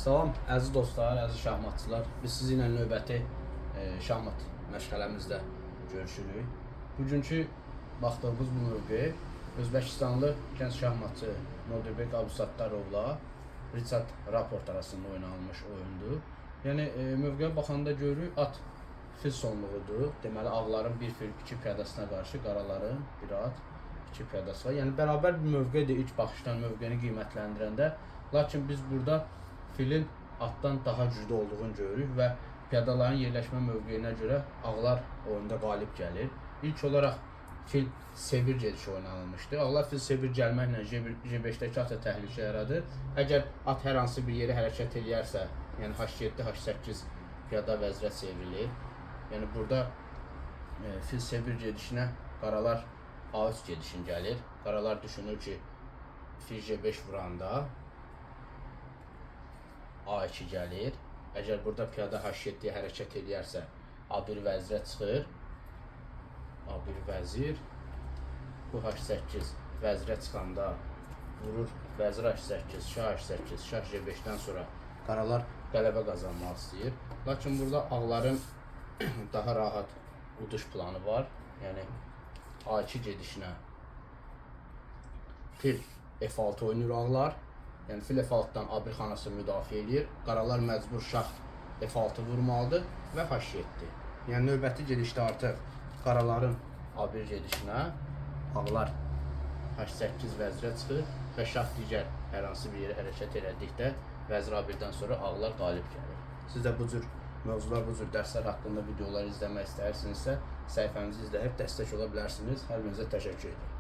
Salam əziz dostlar, əziz şahmatçılar. Biz sizinlə növbəti şahmat məşğələmizdə görüşürük. Bugünkü baxdığımız bu mövqe Özbəkistanlı gənc şahmatçı Nodirbek Abdusattarovla Richard Rapport arasında oynanılmış oyundur. Yəni mövqeyə baxanda görürük at fil sonluğudur. Deməli ağların bir fil iki piyadasına qarşı qaraların bir at iki piyadası var. Yəni bərabər bir mövqedir ilk baxışdan mövqeni qiymətləndirəndə. Lakin biz burada filin atdan daha güclü olduğunu görürük və piyadaların yerləşmə mövqeyinə görə ağlar oyunda qalib gəlir. İlk olaraq fil sevir gedişi oynanılmışdı. Ağlar fil sevir gəlməklə J5-dəki ata təhlükə yaradır. Əgər at hər hansı bir yeri hərəkət eləyərsə, yəni H7, H8 piyada vəzirə çevrilir. Yəni burada fil sevir gedişinə qaralar A3 gedişin gəlir. Qaralar düşünür ki, fil J5 vuranda A2 gəlir. Əgər burada piyada H7-yə hərəkət eləyərsə, A1 vəzirə çıxır. A1 vəzir. Bu H8 vəzirə çıxanda vurur vəzir H8, şah H8, şah J5-dən sonra qaralar qələbə qazanmaq istəyir. Lakin burada ağların daha rahat uduş planı var. Yəni A2 gedişinə fil F6 oynayır ağlar. Yəni fil F6-dan A1 xanası müdafiə edir. Qaralar məcbur şah F6 vurmalıdır və H7. Yəni növbəti gedişdə artıq qaraların A1 gedişinə ağlar H8 vəzirə çıxır və şah digər hər hansı bir yerə hərəkət elədikdə vəzir A1-dən sonra ağlar qalib gəlir. Siz də bu cür mövzular, bu cür dərslər haqqında videolar izləmək istəyirsinizsə, səhifəmizi izləyib dəstək ola bilərsiniz. Hər birinizə təşəkkür edirəm.